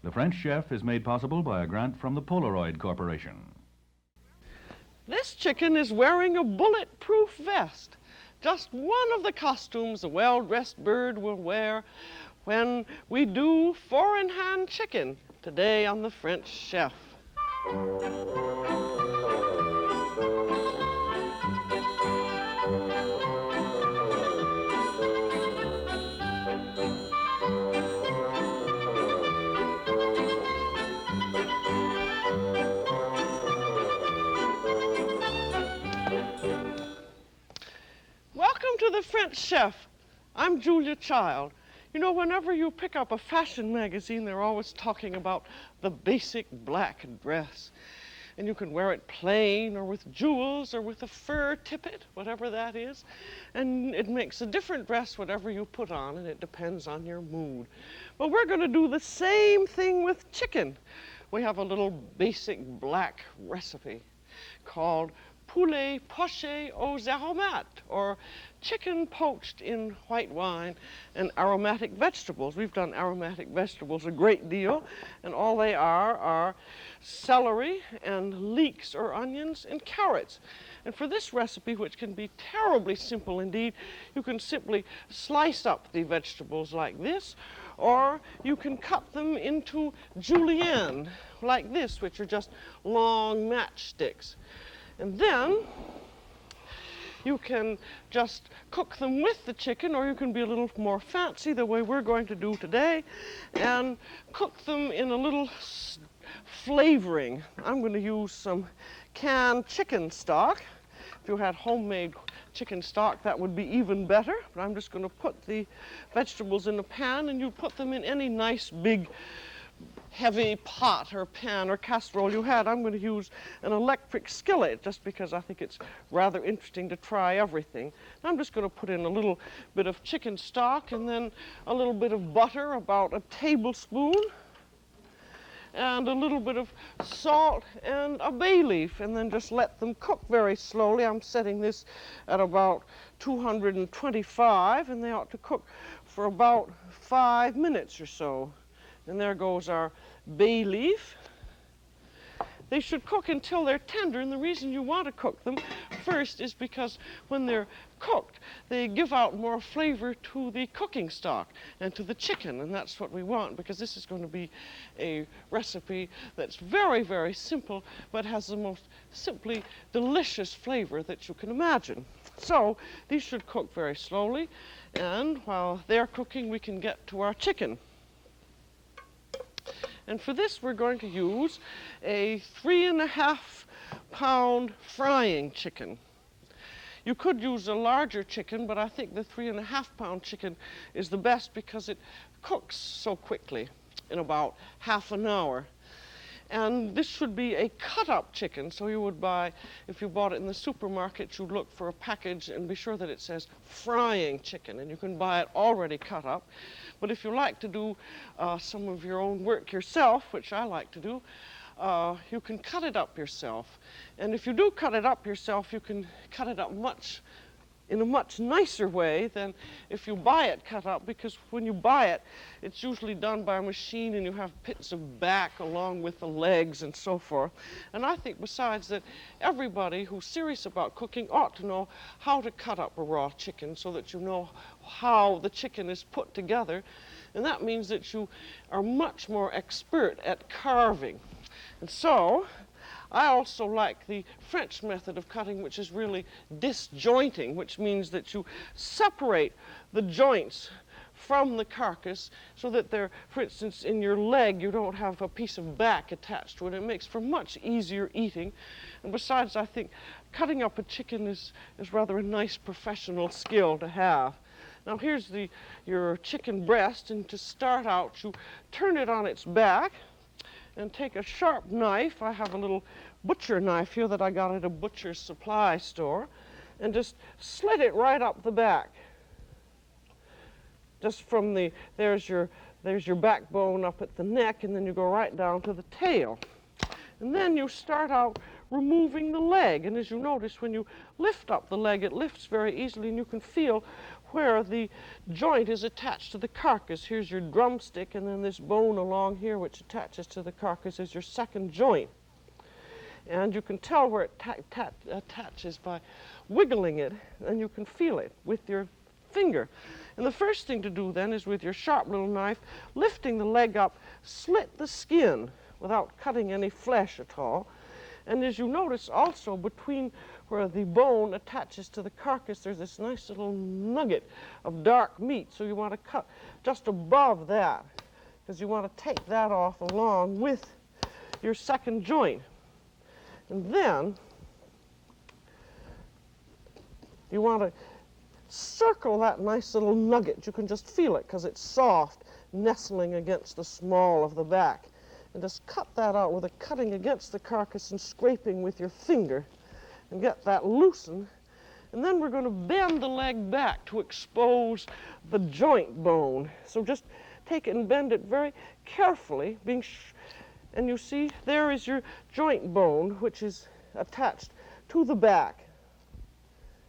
The French Chef is made possible by a grant from the Polaroid Corporation. This chicken is wearing a bulletproof vest. Just one of the costumes a well-dressed bird will wear when we do four-in-hand chicken today on the French Chef. Welcome to the French Chef. I'm Julia Child. You know, whenever you pick up a fashion magazine, they're always talking about the basic black dress. And you can wear it plain or with jewels or with a fur tippet, whatever that is. And it makes a different dress whatever you put on, and it depends on your mood. Well, we're going to do the same thing with chicken. We have a little basic black recipe called poulet poached aux aromates, or chicken poached in white wine and aromatic vegetables. We've done aromatic vegetables a great deal, and all they are celery and leeks or onions and carrots. And for this recipe, which can be terribly simple indeed, you can simply slice up the vegetables like this, or you can cut them into julienne like this, which are just long matchsticks. And then you can just cook them with the chicken, or you can be a little more fancy the way we're going to do today and cook them in a little flavoring. I'm going to use some canned chicken stock. If you had homemade chicken stock, that would be even better. But I'm just going to put the vegetables in a pan, and you put them in any nice big heavy pot or pan or casserole you had. I'm going to use an electric skillet just because I think it's rather interesting to try everything. I'm just going to put in a little bit of chicken stock and then a little bit of butter, about a tablespoon, and a little bit of salt and a bay leaf, and then just let them cook very slowly. I'm setting this at about 225, and they ought to cook for about 5 minutes or so. And there goes our bay leaf. They should cook until they're tender, and the reason you want to cook them first is because when they're cooked, they give out more flavor to the cooking stock and to the chicken, and that's what we want, because this is going to be a recipe that's very, very simple, but has the most simply delicious flavor that you can imagine. So these should cook very slowly, and while they're cooking, we can get to our chicken. And for this, we're going to use a 3.5-pound frying chicken. You could use a larger chicken, but I think the 3.5-pound chicken is the best because it cooks so quickly in about half an hour. And this should be a cut-up chicken, so you would buy, if you bought it in the supermarket, you'd look for a package and be sure that it says frying chicken, and you can buy it already cut up. But if you like to do some of your own work yourself, which I like to do, you can cut it up yourself. And if you do cut it up yourself, you can cut it up in a much nicer way than if you buy it cut up, because when you buy it, it's usually done by a machine and you have bits of back along with the legs and so forth. And I think besides that, everybody who's serious about cooking ought to know how to cut up a raw chicken so that you know how the chicken is put together. And that means that you are much more expert at carving. And so I also like the French method of cutting, which is really disjointing, which means that you separate the joints from the carcass so that they're, for instance, in your leg, you don't have a piece of back attached to it. It makes for much easier eating. And besides, I think cutting up a chicken is rather a nice professional skill to have. Now here's your chicken breast, and to start out, you turn it on its back and take a sharp knife. I have a little butcher knife here that I got at a butcher's supply store, and just slit it right up the back. Just from there's your backbone up at the neck, and then you go right down to the tail. And then you start out removing the leg, and as you notice, when you lift up the leg, it lifts very easily, and you can feel where the joint is attached to the carcass. Here's your drumstick, and then this bone along here which attaches to the carcass is your second joint. And you can tell where it attaches by wiggling it, and you can feel it with your finger. And the first thing to do then is with your sharp little knife, lifting the leg up, slit the skin without cutting any flesh at all. And as you notice also, between where the bone attaches to the carcass, there's this nice little nugget of dark meat. So you want to cut just above that, because you want to take that off along with your second joint. And then you want to circle that nice little nugget. You can just feel it because it's soft, nestling against the small of the back. And just cut that out with a cutting against the carcass and scraping with your finger and get that loosened. And then we're going to bend the leg back to expose the joint bone. So just take it and bend it very carefully, and you see there is your joint bone, which is attached to the back.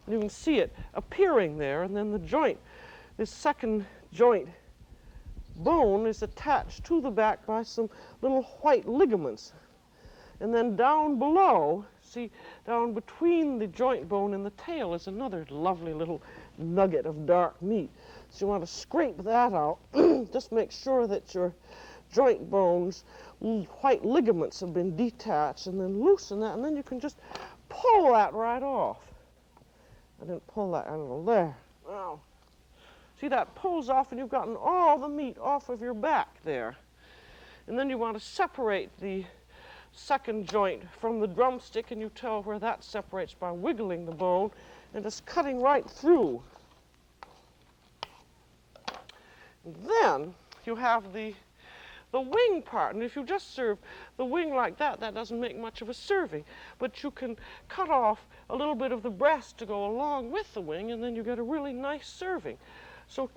And you can see it appearing there, and then the joint, this second joint bone is attached to the back by some little white ligaments. And then down below, see, down between the joint bone and the tail is another lovely little nugget of dark meat. So you want to scrape that out. Just make sure that your joint bones, white ligaments have been detached, and then loosen that, and then you can just pull that right off. I didn't pull that out of there. Wow. See, that pulls off, and you've gotten all the meat off of your back there. And then you want to separate the second joint from the drumstick, and you tell where that separates by wiggling the bone and just cutting right through. And then you have the wing part, and if you just serve the wing like that, that doesn't make much of a serving. But you can cut off a little bit of the breast to go along with the wing, and then you get a really nice serving. So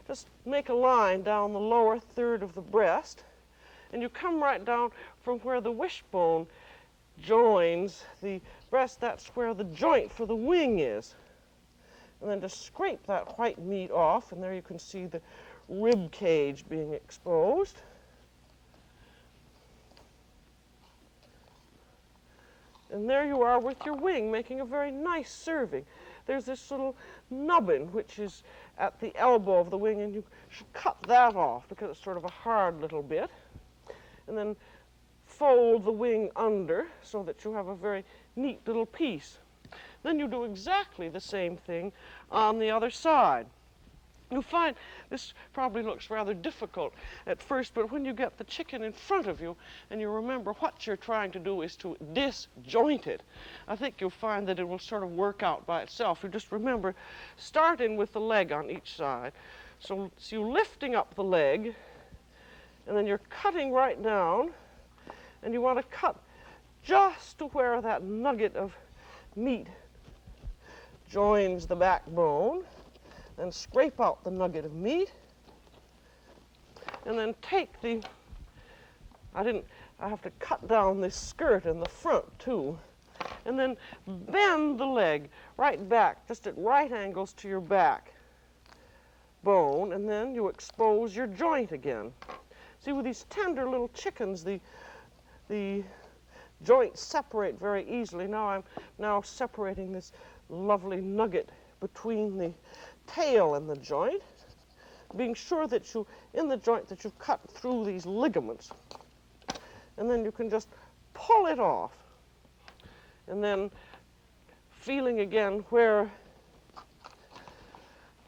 just make a line down the lower third of the breast, and you come right down from where the wishbone joins the breast. That's where the joint for the wing is. And then just scrape that white meat off, and there you can see the rib cage being exposed. And there you are with your wing, making a very nice serving. There's this little nubbin, which is at the elbow of the wing, and you should cut that off because it's sort of a hard little bit. And then fold the wing under so that you have a very neat little piece. Then you do exactly the same thing on the other side. You'll find this probably looks rather difficult at first, but when you get the chicken in front of you and you remember what you're trying to do is to disjoint it, I think you'll find that it will sort of work out by itself. You just remember starting with the leg on each side. So you're lifting up the leg, and then you're cutting right down, and you want to cut just to where that nugget of meat joins the backbone. And scrape out the nugget of meat, and then take I have to cut down this skirt in the front too, and then bend the leg right back, just at right angles to your back bone, and then you expose your joint again. See, with these tender little chickens, the joints separate very easily. Now I'm separating this lovely nugget between the tail and the joint, being sure that in the joint that you've cut through these ligaments. And then you can just pull it off. And then feeling again where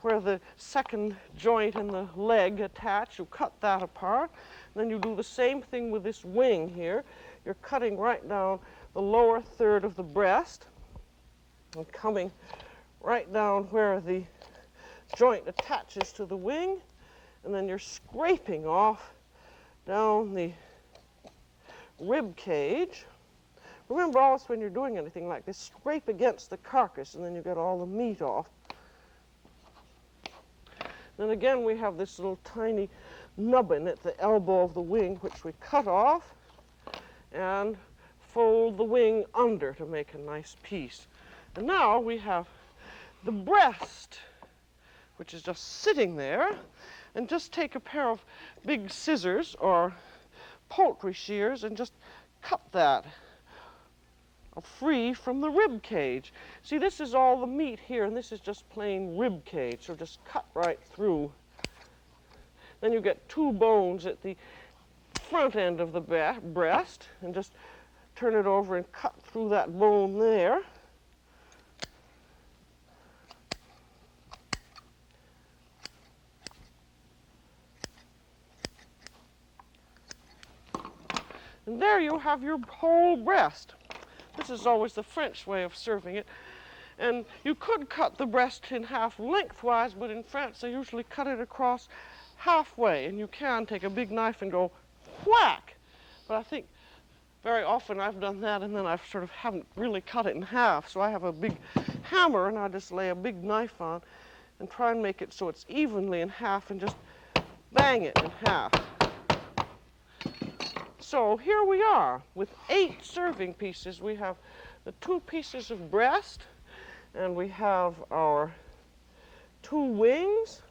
the second joint and the leg attach, you cut that apart. Then you do the same thing with this wing here. You're cutting right down the lower third of the breast and coming right down where the joint attaches to the wing, and then you're scraping off down the rib cage. Remember also when you're doing anything like this, scrape against the carcass, and then you get all the meat off. Then again we have this little tiny nubbin at the elbow of the wing, which we cut off and fold the wing under to make a nice piece. And now we have the breast which is just sitting there, and just take a pair of big scissors or poultry shears and just cut that free from the rib cage. See, this is all the meat here, and this is just plain rib cage, so just cut right through. Then you get two bones at the front end of the breast, and just turn it over and cut through that bone there. And there you have your whole breast. This is always the French way of serving it. And you could cut the breast in half lengthwise, but in France they usually cut it across halfway. And you can take a big knife and go whack. But I think very often I've done that and then I sort of haven't really cut it in half. So I have a big hammer and I just lay a big knife on and try and make it so it's evenly in half and just bang it in half. So here we are with 8 serving pieces. We have the 2 pieces of breast, and we have our 2 wings,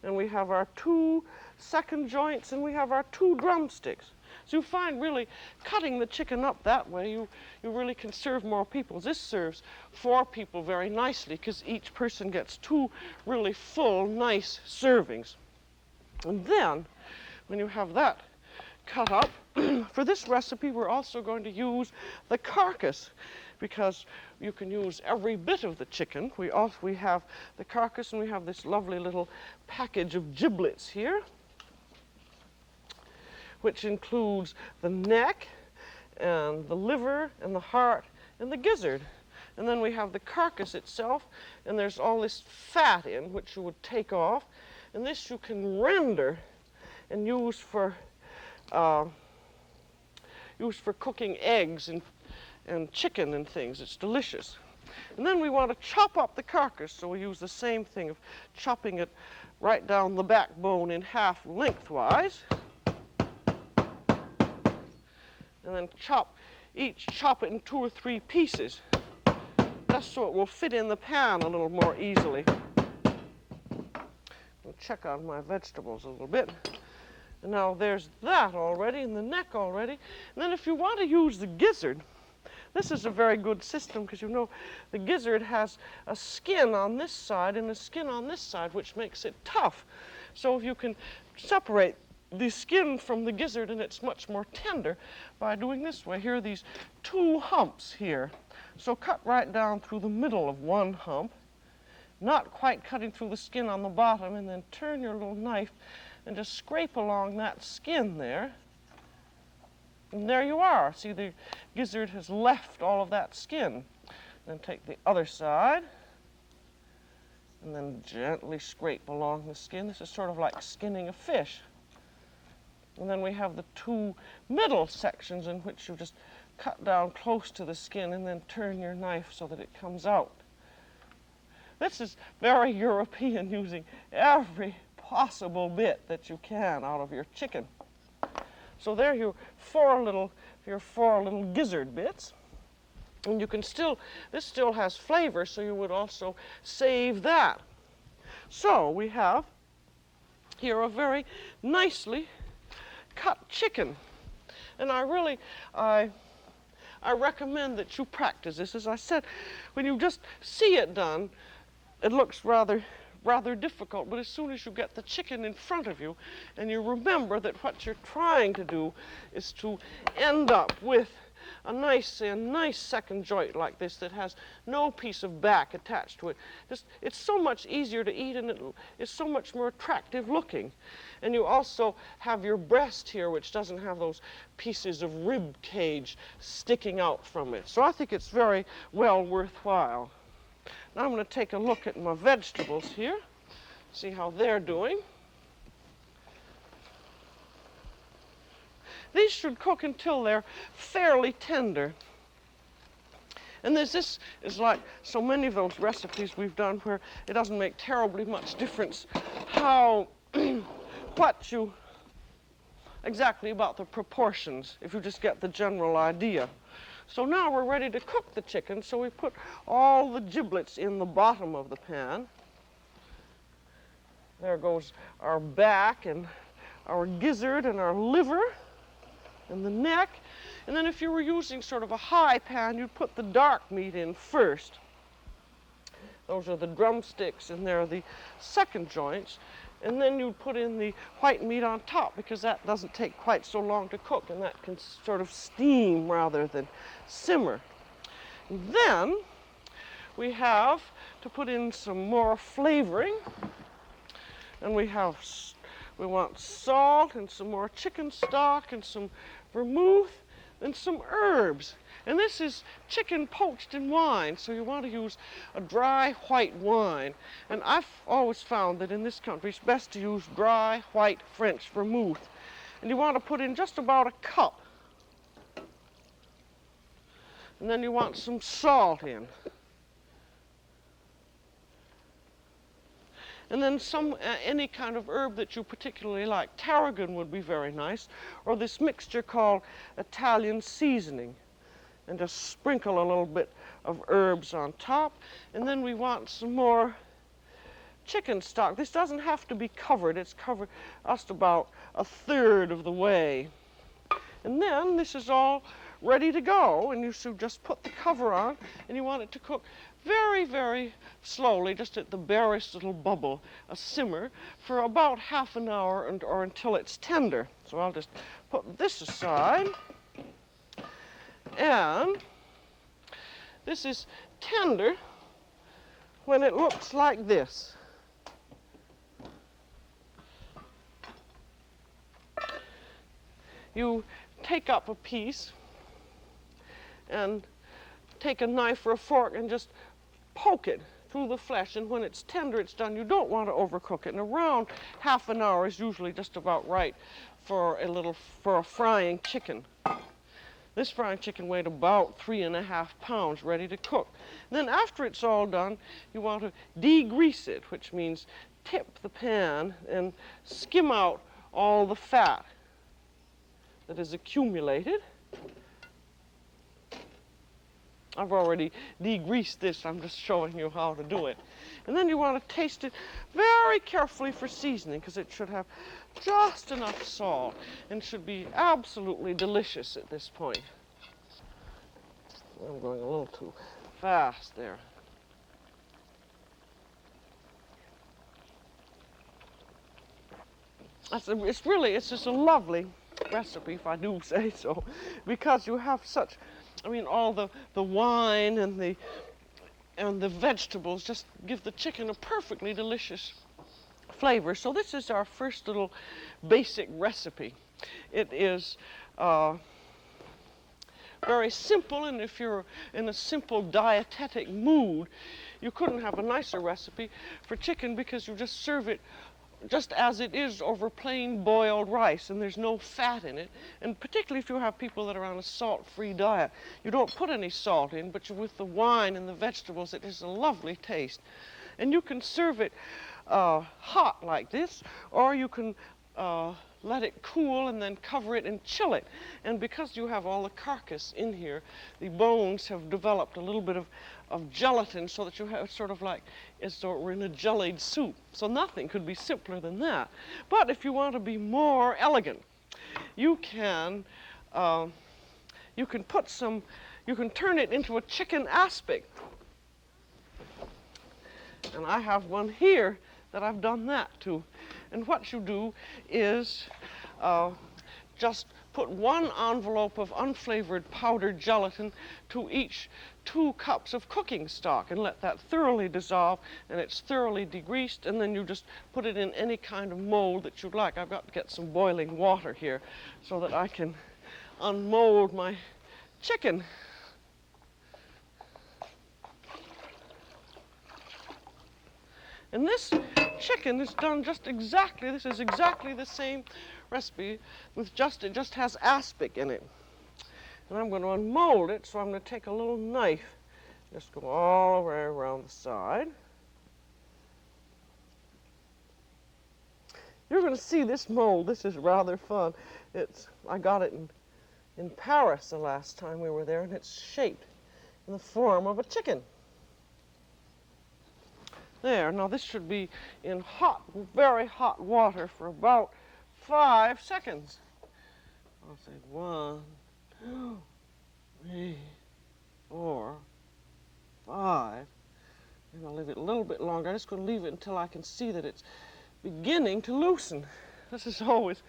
and we have our 2 second joints, and we have our 2 drumsticks. So you find really cutting the chicken up that way, you really can serve more people. This serves 4 people very nicely because each person gets 2 really full, nice servings. And then, when you have that cut up, for this recipe we're also going to use the carcass because you can use every bit of the chicken. We have the carcass and we have this lovely little package of giblets here, which includes the neck and the liver and the heart and the gizzard. And then we have the carcass itself, and there's all this fat in which you would take off, and this you can render and use for cooking eggs and chicken and things. It's delicious. And then we want to chop up the carcass, so we use the same thing of chopping it right down the backbone in half lengthwise. And then chop it in 2 or 3 pieces, just so it will fit in the pan a little more easily. I'll check on my vegetables a little bit. And now there's that already, and the neck already. And then if you want to use the gizzard, this is a very good system because you know the gizzard has a skin on this side and a skin on this side, which makes it tough. So if you can separate the skin from the gizzard, and it's much more tender by doing this way. Here are these 2 humps here. So cut right down through the middle of one hump, not quite cutting through the skin on the bottom, and then turn your little knife and just scrape along that skin there. And there you are. See, the gizzard has left all of that skin. Then take the other side and then gently scrape along the skin. This is sort of like skinning a fish. And then we have the 2 middle sections in which you just cut down close to the skin and then turn your knife so that it comes out. This is very European, using every possible bit that you can out of your chicken. So there your 4 little gizzard bits. And you can this still has flavor, so you would also save that. So we have here a very nicely cut chicken. And I recommend that you practice this. As I said, when you just see it done, it looks rather difficult, but as soon as you get the chicken in front of you and you remember that what you're trying to do is to end up with a nice second joint like this that has no piece of back attached to it. It's so much easier to eat, and it's so much more attractive looking. And you also have your breast here, which doesn't have those pieces of rib cage sticking out from it. So I think it's very well worthwhile. Now I'm going to take a look at my vegetables here, see how they're doing. These should cook until they're fairly tender. And this is like so many of those recipes we've done where it doesn't make terribly much difference exactly about the proportions, if you just get the general idea. So now we're ready to cook the chicken, so we put all the giblets in the bottom of the pan. There goes our back and our gizzard and our liver and the neck. And then if you were using sort of a high pan, you'd put the dark meat in first. Those are the drumsticks, and they're the second joints. And then you put in the white meat on top, because that doesn't take quite so long to cook, and that can sort of steam rather than simmer. And then we have to put in some more flavoring, and we want salt and some more chicken stock and some vermouth and some herbs. And this is chicken poached in wine, so you want to use a dry white wine. And I've always found that in this country it's best to use dry white French vermouth. And you want to put in just about a cup. And then you want some salt in. And then any kind of herb that you particularly like. Tarragon would be very nice, or this mixture called Italian seasoning. And just sprinkle a little bit of herbs on top. And then we want some more chicken stock. This doesn't have to be covered. It's covered just about a third of the way. And then this is all ready to go. And you should just put the cover on, and you want it to cook very, very slowly, just at the barest little bubble, a simmer, for about half an hour or until it's tender. So I'll just put this aside. And this is tender when it looks like this. You take up a piece and take a knife or a fork and just poke it through the flesh, and when it's tender, it's done. You don't want to overcook it, and around half an hour is usually just about right for a frying chicken. This frying chicken weighed about 3.5 pounds, ready to cook. And then after it's all done, you want to degrease it, which means tip the pan and skim out all the fat that is accumulated. I've already degreased this. I'm just showing you how to do it. And then you want to taste it very carefully for seasoning, because it should have just enough salt and should be absolutely delicious at this point. I'm going a little too fast there. It's just a lovely recipe, if I do say so, because you have such, all the wine and the vegetables just give the chicken a perfectly delicious flavor. So this is our first little basic recipe. It is very simple, and if you're in a simple dietetic mood, you couldn't have a nicer recipe for chicken, because you just serve it just as it is over plain boiled rice, and there's no fat in it. And particularly if you have people that are on a salt-free diet, you don't put any salt in, but with the wine and the vegetables, it is a lovely taste. And you can serve it hot like this, or you can let it cool and then cover it and chill it. And because you have all the carcass in here, the bones have developed a little bit of gelatin, so that you have sort of like as though it were in a jellied soup. So nothing could be simpler than that. But if you want to be more elegant, you can turn it into a chicken aspic. And I have one here that I've done that to. And what you do is just put 1 envelope of unflavored powdered gelatin to each 2 cups of cooking stock, and let that thoroughly dissolve, and it's thoroughly degreased, and then you just put it in any kind of mold that you'd like. I've got to get some boiling water here so that I can unmold my chicken. And this chicken is done just exactly, this is exactly the same recipe, with it just has aspic in it. And I'm going to unmold it, so I'm going to take a little knife, just go all the way around the side. You're going to see this mold. This is rather fun. I got it in Paris the last time we were there, and it's shaped in the form of a chicken. There, now this should be in hot, very hot water for about 5 seconds. I'll say 1, 2, 3, 4, 5. And I'll leave it a little bit longer. I'm just going to leave it until I can see that it's beginning to loosen. This is always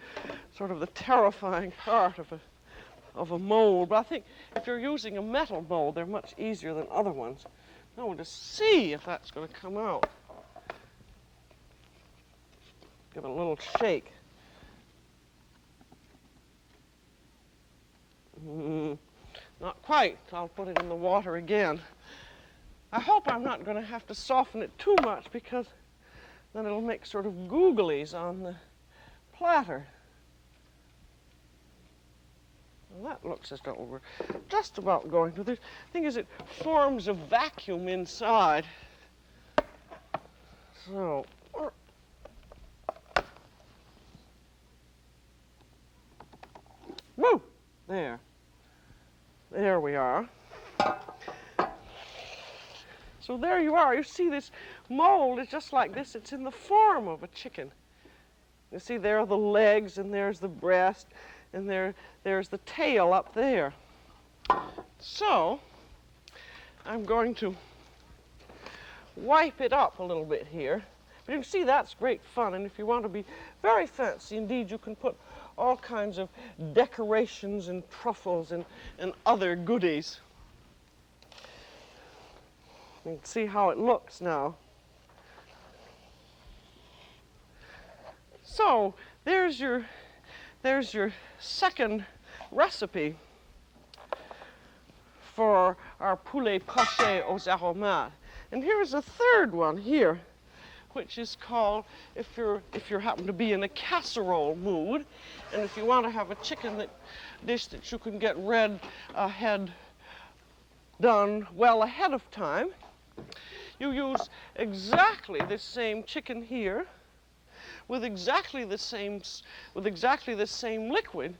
sort of the terrifying part of a mold. But I think if you're using a metal mold, they're much easier than other ones. Now we'll just see if that's going to come out. Give it a little shake. Not quite. I'll put it in the water again. I hope I'm not going to have to soften it too much, because then it'll make sort of googlies on the platter. Well, that looks as though we're just about going to. The thing is, it forms a vacuum inside. So, woo! There. There we are. So there you are. You see, this mold is just like this. It's in the form of a chicken. You see, there are the legs, and there's the breast, and there's the tail up there. So I'm going to wipe it up a little bit here. But you can see that's great fun. And if you want to be very fancy, indeed, you can put all kinds of decorations and truffles and other goodies. You can see how it looks now. So there's your second recipe for our poulet poached aux aromates. And here's a third one here, which is called, if you happen to be in a casserole mood, and if you want to have a chicken dish that you can get done well ahead of time, you use exactly the same chicken here with exactly the same liquid,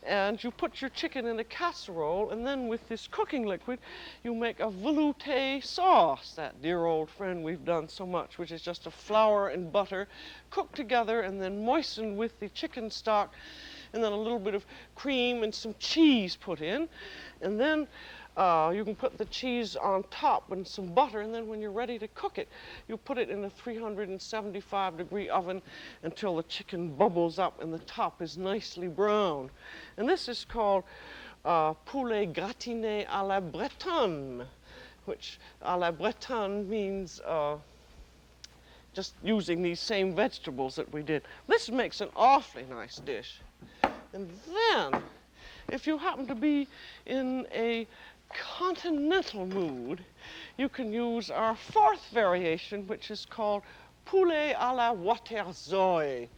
and you put your chicken in a casserole, and then with this cooking liquid you make a velouté sauce, that dear old friend we've done so much, which is just a flour and butter cooked together and then moistened with the chicken stock, and then a little bit of cream and some cheese put in, and then you can put the cheese on top and some butter, and then when you're ready to cook it, you put it in a 375-degree oven until the chicken bubbles up and the top is nicely brown. And this is called poulet gratiné à la bretonne, which à la bretonne means just using these same vegetables that we did. This makes an awfully nice dish. And then, if you happen to be in a continental mood, you can use our fourth variation, which is called poulet à la waterzoi.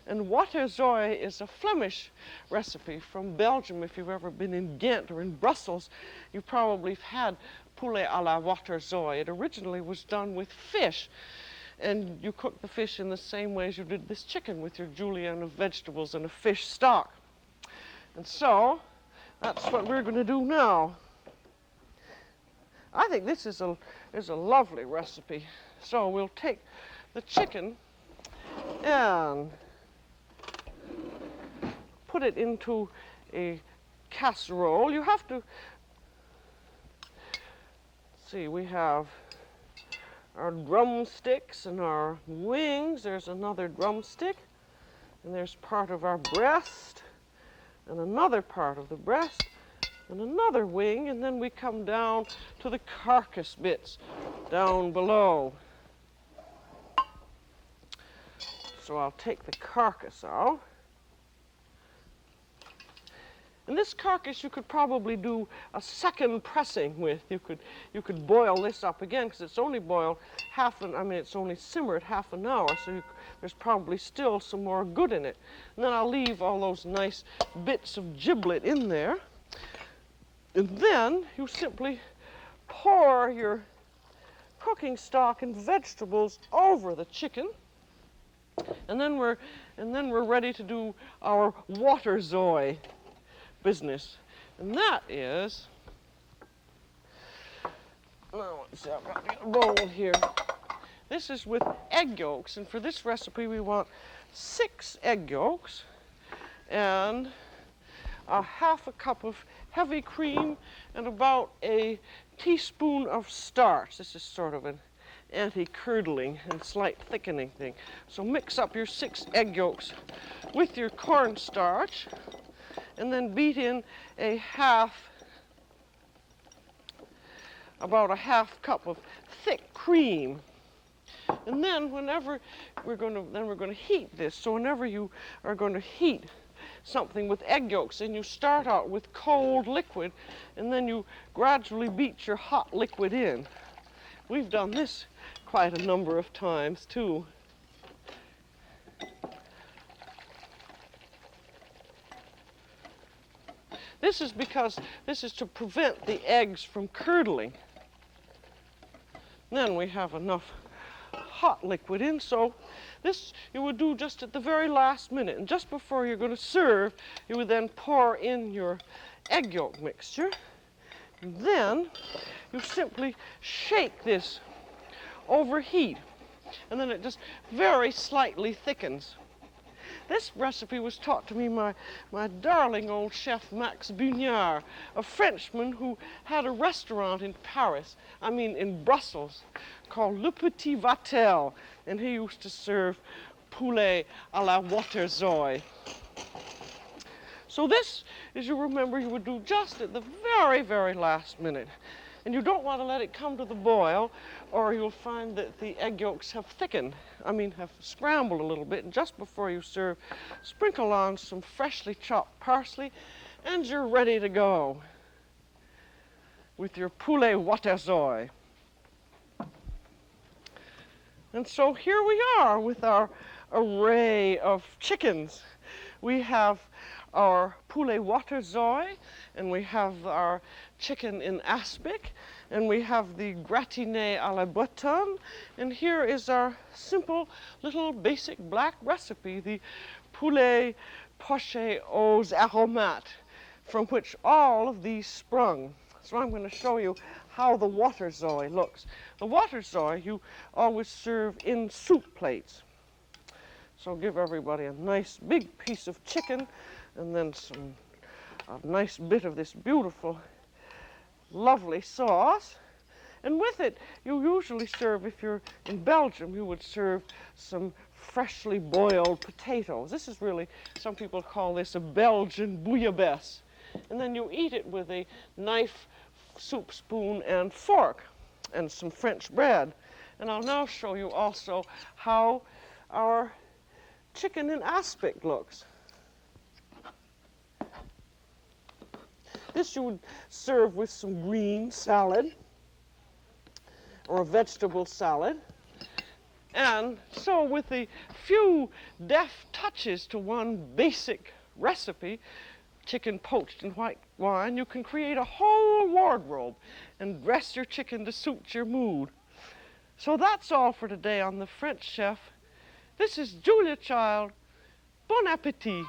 And waterzoi is a Flemish recipe from Belgium. If you've ever been in Ghent or in Brussels, you probably have had poulet à la waterzoi. It originally was done with fish, and you cook the fish in the same way as you did this chicken, with your julienne of vegetables and a fish stock. And so that's what we're going to do now. I think this is a lovely recipe. So we'll take the chicken and put it into a casserole. You have to see, we have our drumsticks and our wings. There's another drumstick, and there's part of our breast, and another part of the breast, and another wing, and then we come down to the carcass bits down below. So I'll take the carcass out. And this carcass you could probably do a second pressing with. You could boil this up again, because it's only boiled it's only simmered half an hour, so there's probably still some more good in it. And then I'll leave all those nice bits of giblet in there. And then you simply pour your cooking stock and vegetables over the chicken, and then we're ready to do our waterzoi business. And that is, now let's see, I've got a bowl here. This is with egg yolks, and for this recipe we want 6 egg yolks and a half a cup of heavy cream and about a teaspoon of starch. This is sort of an anti-curdling and slight thickening thing. So mix up your 6 egg yolks with your cornstarch and then beat in about a half cup of thick cream. And then whenever we're going to heat this. So whenever you are going to heat something with egg yolks, and you start out with cold liquid and then you gradually beat your hot liquid in. We've done this quite a number of times too. This is because this is to prevent the eggs from curdling. Then we have enough hot liquid in, so this you would do just at the very last minute, and just before you're going to serve, you would then pour in your egg yolk mixture. And then you simply shake this over heat, and then it just very slightly thickens. This recipe was taught to me by my darling old chef Max Bugnard, a Frenchman who had a restaurant in Paris, in Brussels, called Le Petit Vatel, and he used to serve poulet à la waterzooi. So this, as you remember, you would do just at the very, very last minute. And you don't want to let it come to the boil, or you'll find that the egg yolks have thickened, have scrambled a little bit. And just before you serve, sprinkle on some freshly chopped parsley, and you're ready to go with your poulet waterzooi. And so here we are with our array of chickens. We have our poulet waterzooi, and we have our chicken in aspic, and we have the gratiné à la bretonne, and here is our simple little basic black recipe, the poulet poached aux aromates, from which all of these sprung. So I'm going to show you how the waterzooi looks. The waterzooi you always serve in soup plates. So give everybody a nice big piece of chicken, and then a nice bit of this beautiful, lovely sauce. And with it, you usually serve, if you're in Belgium, you would serve some freshly boiled potatoes. This is really, some people call this a Belgian bouillabaisse. And then you eat it with a knife, soup spoon, and fork, and some French bread. And I'll now show you also how our chicken in aspic looks. This you would serve with some green salad or a vegetable salad. And so with a few deft touches to one basic recipe, chicken poached in white wine, you can create a whole wardrobe and dress your chicken to suit your mood. So that's all for today on The French Chef. This is Julia Child. Bon appétit.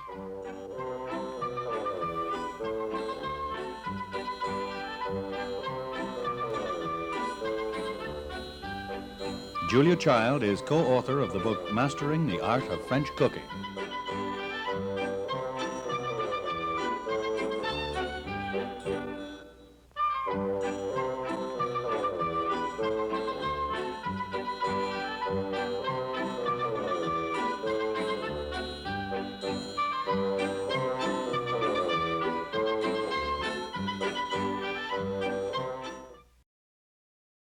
Julia Child is co-author of the book Mastering the Art of French Cooking.